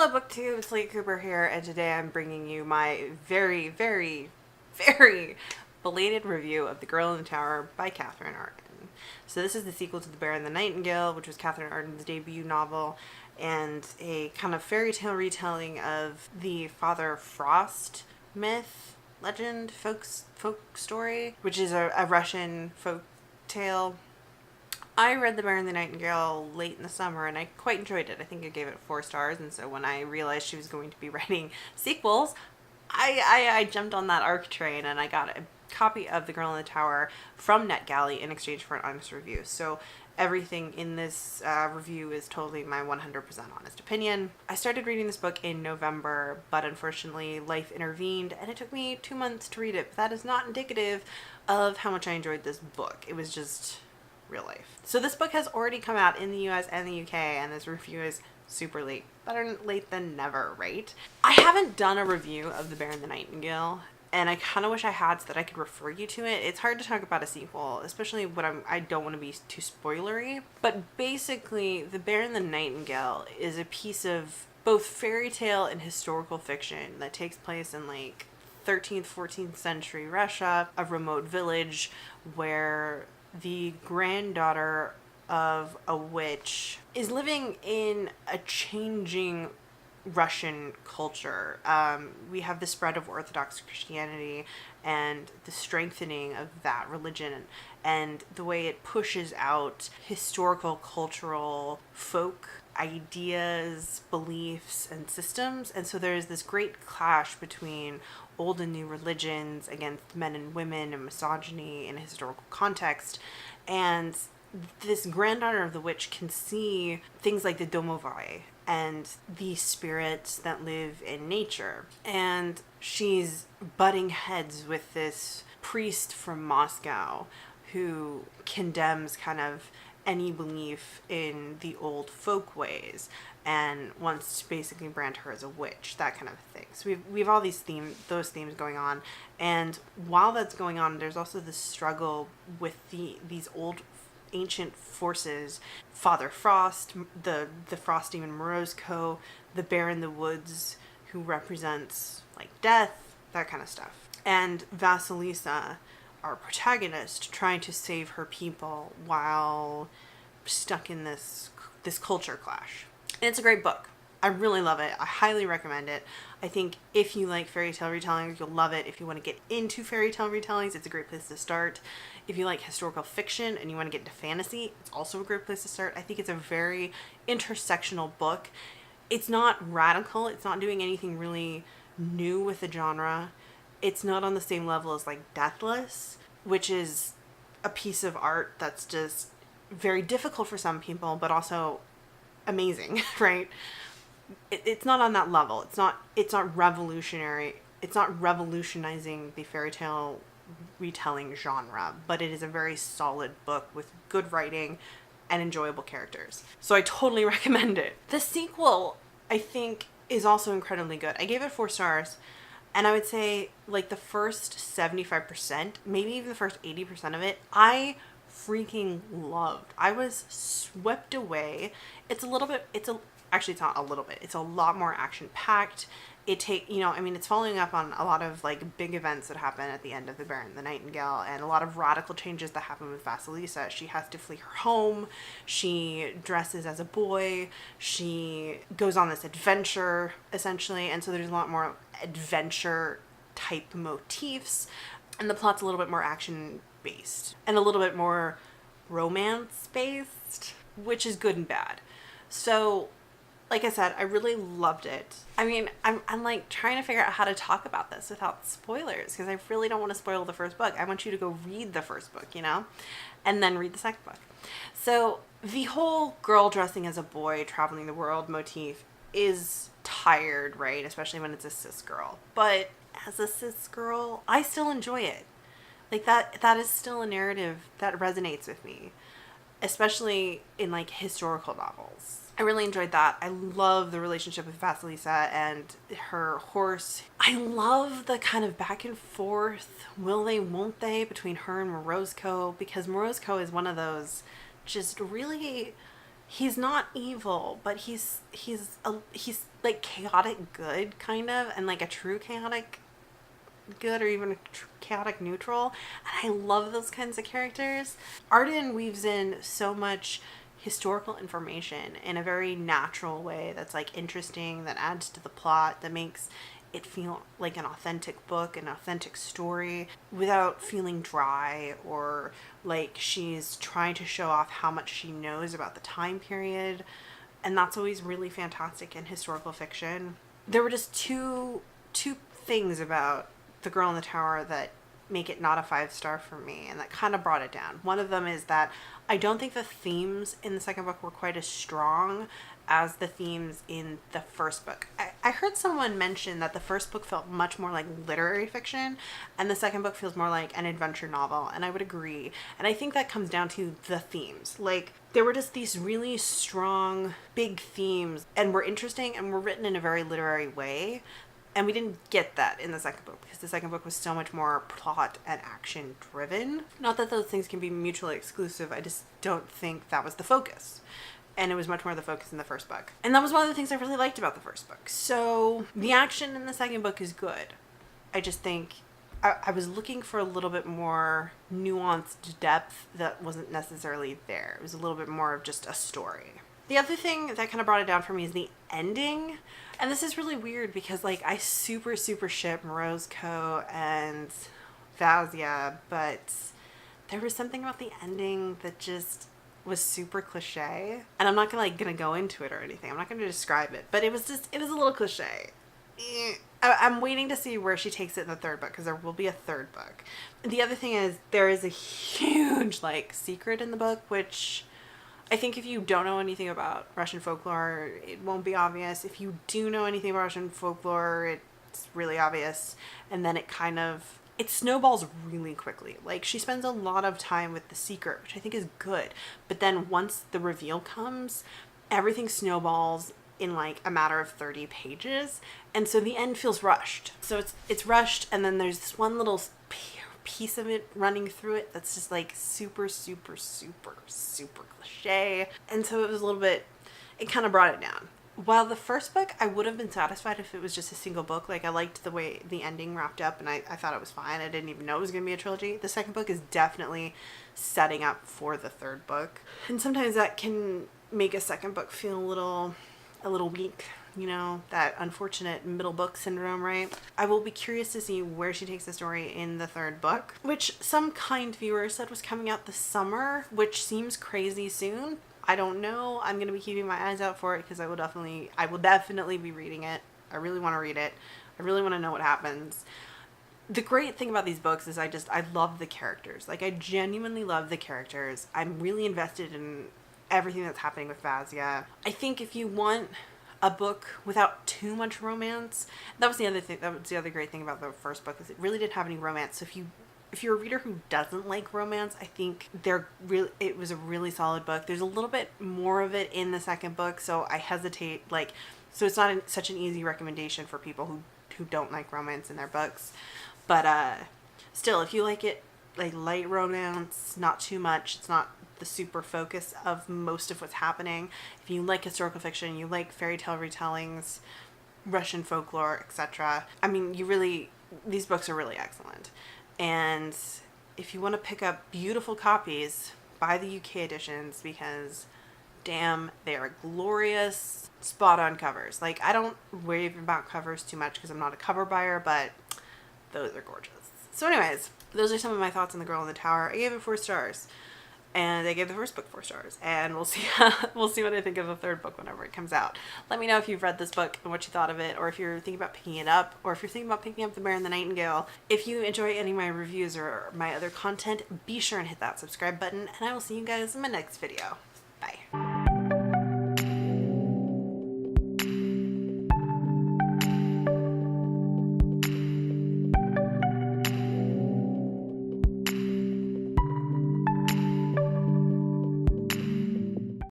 Hello BookTube, Slate Cooper here, and today I'm bringing you my very, very, very belated review of The Girl in the Tower by Katherin Arden. So this is the sequel to The Bear and the Nightingale, which was Katherin Arden's debut novel, and a kind of fairy tale retelling of the Father Frost myth, legend, folk story, which is a Russian folk tale. I read The Bear and the Nightingale late in the summer and I quite enjoyed it. I think I gave it 4 stars, and so when I realized she was going to be writing sequels, I jumped on that ARC train and I got a copy of The Girl in the Tower from NetGalley in exchange for an honest review. So everything in this review is totally my 100% honest opinion. I started reading this book in November, but unfortunately life intervened and it took me 2 months to read it. But that is not indicative of how much I enjoyed this book. It was just real life. So this book has already come out in the US and the UK, and this review is super late. Better late than never, right? I haven't done a review of The Bear and the Nightingale, and I kind of wish I had so that I could refer you to it. It's hard to talk about a sequel, especially when I don't want to be too spoilery. But basically, The Bear and the Nightingale is a piece of both fairy tale and historical fiction that takes place in like 13th, 14th century Russia, a remote village where the granddaughter of a witch is living in a changing Russian culture. We have the spread of Orthodox Christianity and the strengthening of that religion and the way it pushes out historical, cultural, folk ideas, beliefs, and systems. And so there's this great clash between old and new religions against men and women and misogyny in a historical context. And this granddaughter of the witch can see things like the domovoi and the spirits that live in nature. And she's butting heads with this priest from Moscow who condemns kind of any belief in the old folk ways and wants to basically brand her as a witch, that kind of thing. So we've all those themes going on, and while that's going on, there's also this struggle with these old ancient forces: Father Frost, the Frost demon Morozko, the bear in the woods who represents like death, that kind of stuff, and Vasilisa, our protagonist, trying to save her people while stuck in this culture clash. And it's a great book. I really love it. I highly recommend it. I think if you like fairy tale retellings, you'll love it. If you want to get into fairy tale retellings, it's a great place to start. If you like historical fiction and you want to get into fantasy, it's also a great place to start. I think it's a very intersectional book. It's not radical. It's not doing anything really new with the genre. It's not on the same level as like Deathless, which is a piece of art that's just very difficult for some people, but also amazing, right? It's not on that level. It's not revolutionary. It's not revolutionizing the fairy tale retelling genre, but it is a very solid book with good writing and enjoyable characters. So I totally recommend it. The sequel, I think, is also incredibly good. I gave it 4 stars. And I would say like the first 75%, maybe even the first 80% of it, I freaking loved. I was swept away. It's not a little bit. It's a lot more action packed. It's following up on a lot of like big events that happen at the end of The Bear and the Nightingale, and a lot of radical changes that happen with Vasilisa. She has to flee her home. She dresses as a boy. She goes on this adventure essentially. And so there's a lot more adventure type motifs, and the plot's a little bit more action based and a little bit more romance based, which is good and bad. So like I said, I really loved it. I mean, I'm like trying to figure out how to talk about this without spoilers, because I really don't want to spoil the first book. I want you to go read the first book, and then read the second book. So the whole girl dressing as a boy traveling the world motif is tired, right? Especially when it's a cis girl. But as a cis girl, I still enjoy it. Like that is still a narrative that resonates with me, especially in like historical novels. I really enjoyed that. I love the relationship with Vasilisa and her horse. I love the kind of back and forth, will they, won't they, between her and Morozko, because Morozko is one of those just really he's not evil, but he's like chaotic good, kind of, and like a true chaotic good, or even a chaotic neutral. And I love those kinds of characters. Arden weaves in so much historical information in a very natural way that's like interesting, that adds to the plot, that makes it feel like an authentic book, an authentic story, without feeling dry or like she's trying to show off how much she knows about the time period. And that's always really fantastic in historical fiction. There were just two things about The Girl in the Tower that make it not a 5-star for me, and that kind of brought it down. One of them is that I don't think the themes in the second book were quite as strong as the themes in the first book. I heard someone mention that the first book felt much more like literary fiction, and the second book feels more like an adventure novel, and I would agree. And I think that comes down to the themes. Like, there were just these really strong, big themes, and were interesting, and were written in a very literary way. And we didn't get that in the second book, because the second book was so much more plot and action driven. Not that those things can be mutually exclusive, I just don't think that was the focus. And it was much more the focus in the first book. And that was one of the things I really liked about the first book. So the action in the second book is good. I just think I was looking for a little bit more nuanced depth that wasn't necessarily there. It was a little bit more of just a story. The other thing that kind of brought it down for me is the ending. And this is really weird because, like, I super ship Rose-Co and Vazia, but there was something about the ending that just was super cliche. And I'm not gonna go into it or anything. I'm not gonna describe it, but it was a little cliche. I'm waiting to see where she takes it in the third book, because there will be a third book. The other thing is, there is a huge, like, secret in the book, which I think if you don't know anything about Russian folklore, it won't be obvious. If you do know anything about Russian folklore, it's really obvious. And then it snowballs really quickly. Like, she spends a lot of time with the secret, which I think is good. But then once the reveal comes, everything snowballs in like a matter of 30 pages. And so the end feels rushed. So it's rushed, and then there's this one little piece of it running through it that's just like super cliche. And so it was a little bit, it kind of brought it down. While the first book, I would have been satisfied if it was just a single book. Like, I liked the way the ending wrapped up, and I thought it was fine. I didn't even know it was going to be a trilogy. The second book is definitely setting up for the third book. And sometimes that can make a second book feel a little weak. You know, that unfortunate middle book syndrome, right? I will be curious to see where she takes the story in the third book, which some kind viewer said was coming out this summer, which seems crazy soon. I don't know. I'm going to be keeping my eyes out for it, because I will definitely be reading it. I really want to read it. I really want to know what happens. The great thing about these books is I love the characters. Like, I genuinely love the characters. I'm really invested in everything that's happening with Vazia. I think if you want a book without too much romance, that was the other great thing about the first book, is it really didn't have any romance. So if you're a reader who doesn't like romance, I think it was a really solid book. There's a little bit more of it in the second book, so I hesitate, so it's not such an easy recommendation for people who don't like romance in their books. But still, if you like it, like light romance, not too much, it's not the super focus of most of what's happening. If you like historical fiction, you like fairy tale retellings, Russian folklore, etc. I mean, these books are really excellent. And if you want to pick up beautiful copies, buy the UK editions, because damn, they are glorious, spot on covers. Like, I don't rave about covers too much because I'm not a cover buyer, but those are gorgeous. So anyways, those are some of my thoughts on The Girl in the Tower. I gave it 4 stars. And I gave the first book 4 stars, and we'll see what I think of the third book whenever it comes out. Let me know if you've read this book and what you thought of it, or if you're thinking about picking it up, or if you're thinking about picking up The Bear and the Nightingale. If you enjoy any of my reviews or my other content, be sure and hit that subscribe button, and I will see you guys in my next video. Bye.